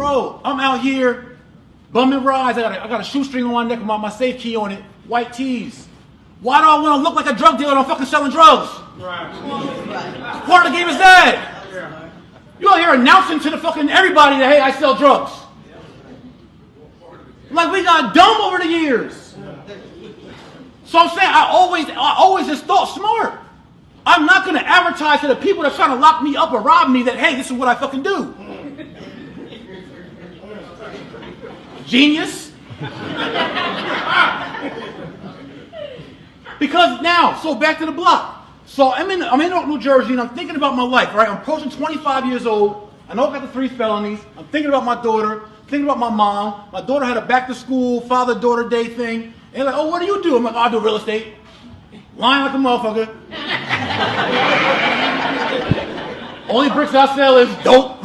bro, I'm out here, bumming rides. I got a shoestring on my neck with my safe key on it, white tees. Why do I want to look like a drug dealer and I'm fucking selling drugs? Right. Part of the game is that. You out here announcing to the fucking everybody that, hey, I sell drugs. Like we got dumb over the years. So I'm saying I always just thought smart. I'm not going to advertise to the people that are trying to lock me up or rob me that, hey, this is what I fucking do. Genius. Because now, so back to the block. So I'm in New Jersey and I'm thinking about my life, right? I'm approaching 25 years old. I know I got the 3 felonies. I'm thinking about my daughter, thinking about my mom. My daughter had a back to school, father-daughter day thing. And they're like, oh, what do you do? I'm like, oh, I do real estate. Lying like a motherfucker. Only bricks I sell is dope.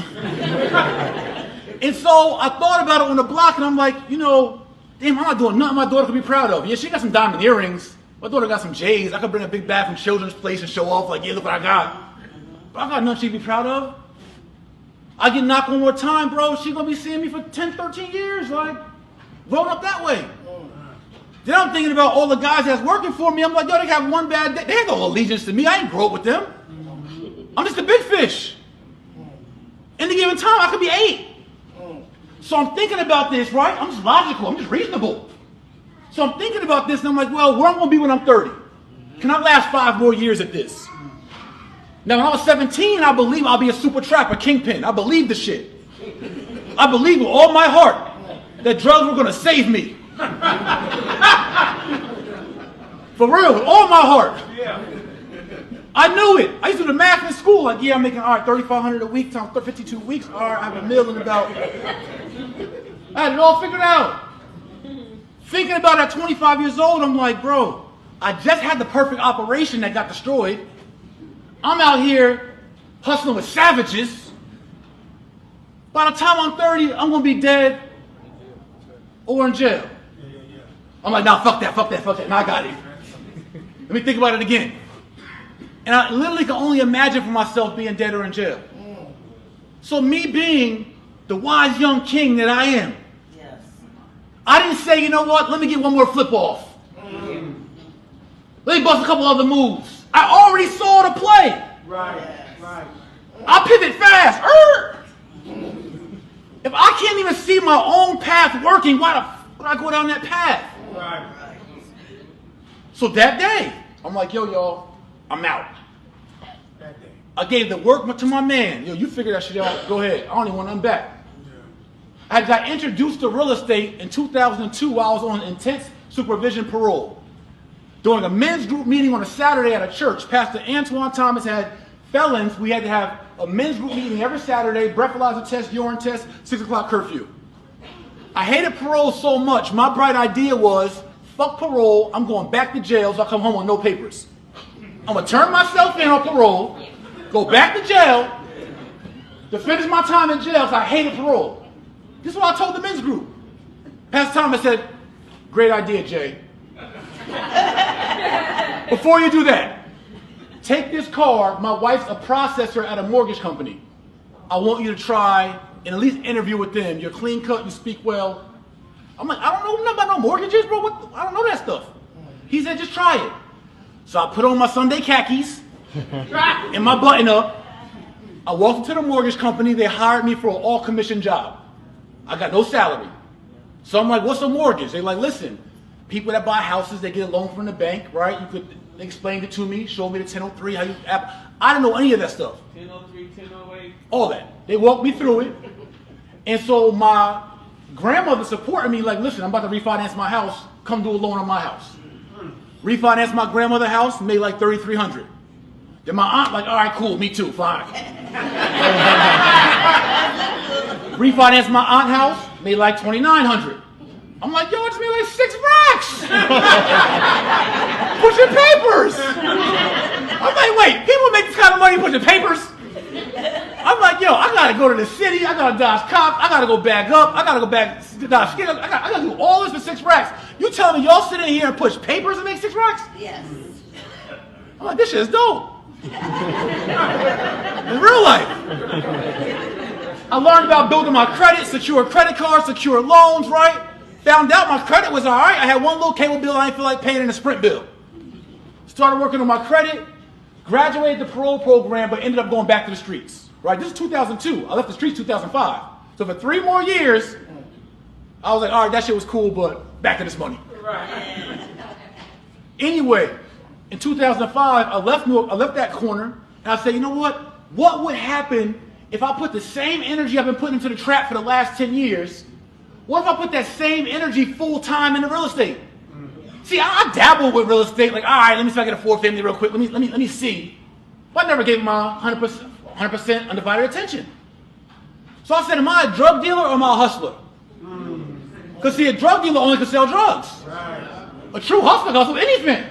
And so I thought about it on the block and I'm like, you know, damn, I'm not doing nothing my daughter could be proud of. Yeah, she got some diamond earrings. My daughter got some J's. I could bring a big bag from Children's Place and show off like, yeah, look what I got. But I got nothing she'd be proud of. I get knocked one more time, bro. She gonna be seeing me for 10, 13 years, like, growing up that way. Then I'm thinking about all the guys that's working for me. I'm like, yo, they got one bad day. They have no allegiance to me. I ain't grow up with them. I'm just a big fish. Any given time, I could be 8. So I'm thinking about this, right? I'm just logical. I'm just reasonable. So I'm thinking about this, and I'm like, well, where I'm going to be when I'm 30? Can I last 5 more years at this? Now, when I was 17, I believe I'll be a super trapper, kingpin. I believe the shit. I believe with all my heart that drugs were going to save me. For real, with all my heart. I knew it. I used to do the math in school. Like, yeah, I'm making, all right, $3,500 a week times 52 weeks. All right, I have $1 million about. I had it all figured out. Thinking about it at 25 years old, I'm like, bro, I just had the perfect operation that got destroyed. I'm out here hustling with savages. By the time I'm 30, I'm going to be dead or in jail. I'm like, nah, fuck that. And I got it. Let me think about it again. And I literally can only imagine for myself being dead or in jail. So me being the wise young king that I am, I didn't say, you know what, let me get one more flip off. Let me bust a couple other moves. I already saw the play. Right. I pivot fast. If I can't even see my own path working, why the f would I go down that path? Right. So that day, I'm like, yo, y'all, I'm out. I gave the work to my man. Yo, you figure that shit out. Go ahead. I don't even want nothing back. I got introduced to real estate in 2002 while I was on intense supervision parole. During a men's group meeting on a Saturday at a church, Pastor Antoine Thomas had felons. We had to have a men's group meeting every Saturday, breathalyzer test, urine test, 6 o'clock curfew. I hated parole so much, my bright idea was, fuck parole, I'm going back to jail so I come home with no papers. I'm going to turn myself in on parole, go back to jail, to finish my time in jail because I hated parole. This is what I told the men's group. Pastor Thomas said, great idea, Jay. Before you do that, take this card. My wife's a processor at a mortgage company. I want you to try and at least interview with them. You're clean cut, you speak well. I'm like, I don't know nothing about no mortgages, bro. I don't know that stuff. He said, just try it. So I put on my Sunday khakis and my button up. I walked into the mortgage company. They hired me for an all-commission job. I got no salary. So I'm like, what's a mortgage? They're like, listen, people that buy houses, they get a loan from the bank, right? They explained it to me, showed me the 1003, how you, I didn't know any of that stuff. 1003, 1008. All that. They walked me through it. And so my grandmother supported me, like, listen, I'm about to refinance my house. Come do a loan on my house. Refinance my grandmother's house, made like $3,300. Then my aunt, like, all right, cool, me too, fine. Refinance my aunt's house, made like $2,900. I'm like, yo, I just made like 6 racks. Pushing papers. I'm like, wait, people make this kind of money pushing papers? I'm like, yo, I gotta go to the city, I gotta dodge cops, I gotta go back up, I gotta go back to dodge skid, I gotta do all this for 6 racks. You telling me y'all sit in here and push papers and make 6 racks? Yes. I'm like, this shit is dope. In real life. I learned about building my credit, secure credit cards, secure loans, right? Found out my credit was all right. I had one little cable bill I didn't feel like paying in a Sprint bill. Started working on my credit, graduated the parole program, but ended up going back to the streets, right? This is 2002. I left the streets 2005. So for 3 more years, I was like, all right, that shit was cool, but back to this money. Right. Anyway, in 2005, I left that corner, and I said, you know what? What would happen if I put the same energy I've been putting into the trap for the last 10 years? What if I put that same energy full-time into real estate? See, I dabble with real estate, like, all right, let me see if I get a 4-family real quick. Let me see. But I never gave my 100% undivided attention. So I said, am I a drug dealer or am I a hustler? Because see, a drug dealer only can sell drugs. A true hustler can hustle anything.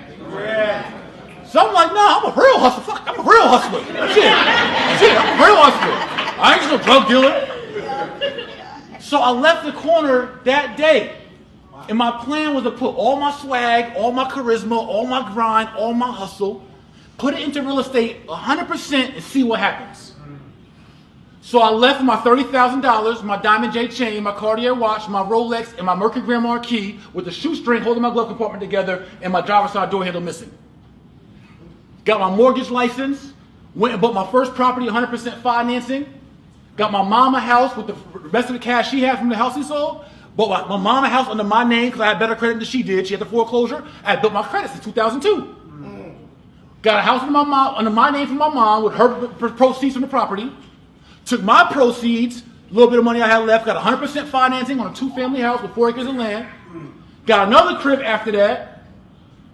So I'm like, nah, I'm a real hustler. Fuck, I'm a real hustler. Shit, I'm a real hustler. I ain't just no drug dealer. So I left the corner that day. And my plan was to put all my swag, all my charisma, all my grind, all my hustle, put it into real estate 100% and see what happens. So I left with my $30,000, my Diamond J chain, my Cartier watch, my Rolex, and my Mercury Grand Marquis with the shoestring holding my glove compartment together and my driver's side door handle missing. Got my mortgage license, went and bought my first property, 100% financing, got my mama house with the rest of the cash she had from the house he sold, bought my mama house under my name because I had better credit than she did. She had the foreclosure. I had built my credit since 2002. Got a house under my name from my mom with her proceeds from the property. Took my proceeds, a little bit of money I had left, got 100% financing on a 2-family house with 4 acres of land. Got another crib after that.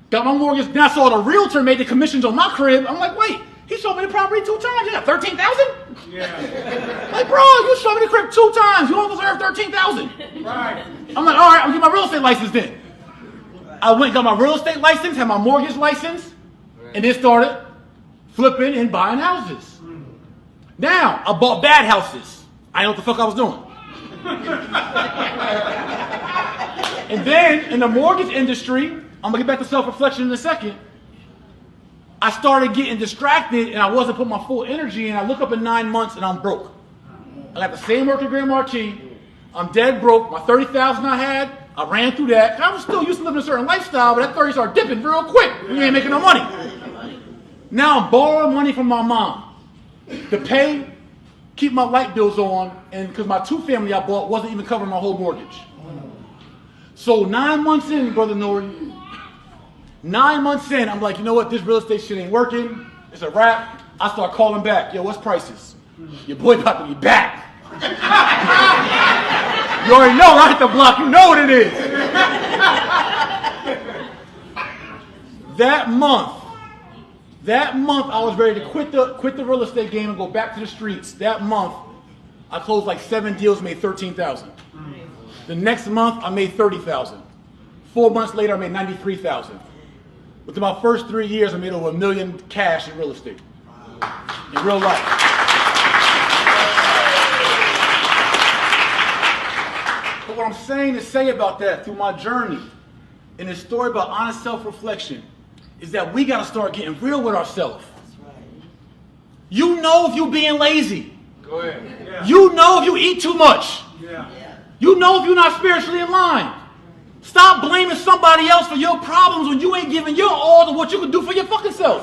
Got my mortgage. Then I saw the realtor made the commissions on my crib. I'm like, wait, he sold me the property 2 times. You got 13,000? Yeah. Like, bro, you sold me the crib 2 times. You only deserve 13,000. Right. I'm like, all right, I'm gonna get my real estate license then. I went and got my real estate license, had my mortgage license, and then started flipping and buying houses. Now, I bought bad houses. I know what the fuck I was doing. And then, in the mortgage industry, I'm going to get back to self-reflection in a second, I started getting distracted and I wasn't putting my full energy in. I look up in 9 months and I'm broke. I got the same Mercury Grand Marquis. I'm dead broke. My $30,000 I had, I ran through that. I was still used to living a certain lifestyle, but that 30 started dipping real quick. We ain't making no money. Now I'm borrowing money from my mom to pay, keep my light bills on, and because my 2-family I bought wasn't even covering my whole mortgage. So 9 months in, Brother Nori, 9 months in, I'm like, you know what, this real estate shit ain't working. It's a wrap. I start calling back. Yo, what's prices? Your boy about to be back. You already know, I hit the block. You know what it is. That month, I was ready to quit the real estate game and go back to the streets. That month, I closed like 7 deals, made $13,000. The next month, I made $30,000. 4 months later, I made $93,000. Within my first 3 years, I made over $1 million cash in real estate, in real life. But what I'm saying to say about that through my journey, in this story about honest self-reflection, is that we got to start getting real with ourselves. You know if you're being lazy. Go ahead. Yeah. You know if you eat too much. Yeah. You know if you're not spiritually aligned. Stop blaming somebody else for your problems when you ain't giving your all to what you can do for your fucking self.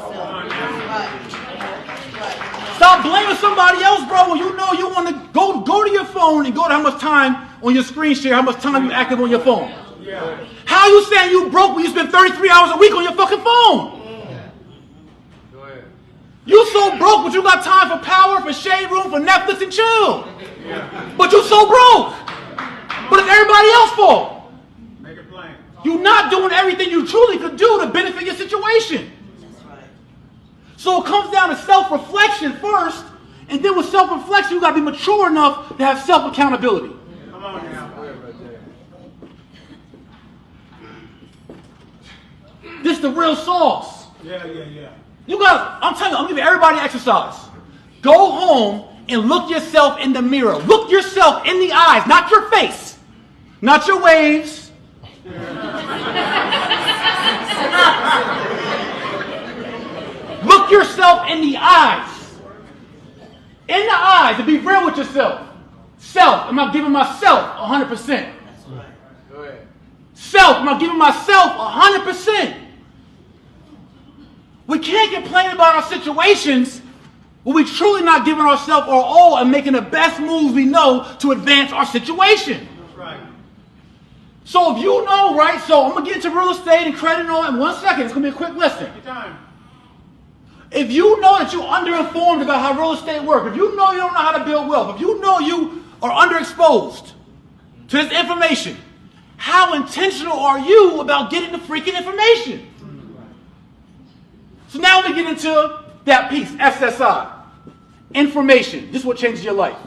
Stop blaming somebody else, bro, when you know you want to go to your phone and go to how much time on your screen share, how much time you active on your phone. Yeah. How you saying you broke when you spend 33 hours a week on your fucking phone? Go ahead. You so broke, but you got time for Power, for Shade Room, for Netflix and chill. Yeah. But you so broke. But it's everybody else's fault. Make it plain. You're not doing everything you truly could do to benefit your situation. That's right. So it comes down to self-reflection first, and then with self-reflection, you got to be mature enough to have self-accountability. Come on now. This is the real sauce. Yeah. You guys, I'm telling you, I'm giving everybody exercise. Go home and look yourself in the mirror. Look yourself in the eyes, not your face, not your waves. Look yourself in the eyes. In the eyes, and be real with yourself. Self, am I giving myself 100%? Self, am I giving myself 100%? We can't complain about our situations when we're truly not giving ourselves our all and making the best moves we know to advance our situation. That's right. So if you know, right, so I'm going to get into real estate and credit and all that in 1 second. It's going to be a quick listen. Your time. If you know that you're underinformed about how real estate works, if you know you don't know how to build wealth, if you know you are underexposed to this information, how intentional are you about getting the freaking information? So now we get into that piece, SSI. Information. This is what changes your life.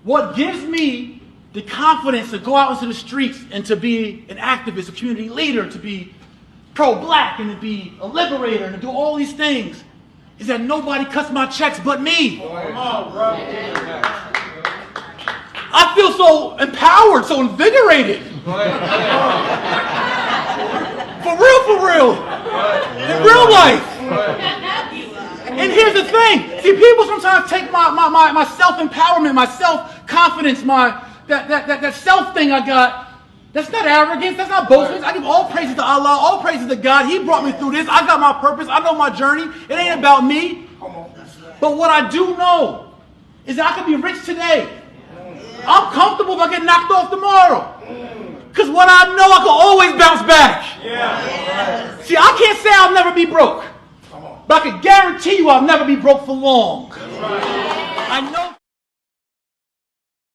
What gives me the confidence to go out into the streets and to be an activist, a community leader, to be pro-black and to be a liberator and to do all these things is that nobody cuts my checks but me. Come on, bro. I feel so empowered, so invigorated. For real. In real life. And here's the thing. See, people sometimes take my self-empowerment, my self-confidence, that self thing I got. That's not arrogance. That's not boastfulness. I give all praises to Allah, all praises to God. He brought me through this. I got my purpose. I know my journey. It ain't about me. But what I do know is that I can be rich today. I'm comfortable if I get knocked off tomorrow. Because what I know, I can always bounce back. Yeah. See, I can't say I'll never be broke. But I can guarantee you I'll never be broke for long. I know.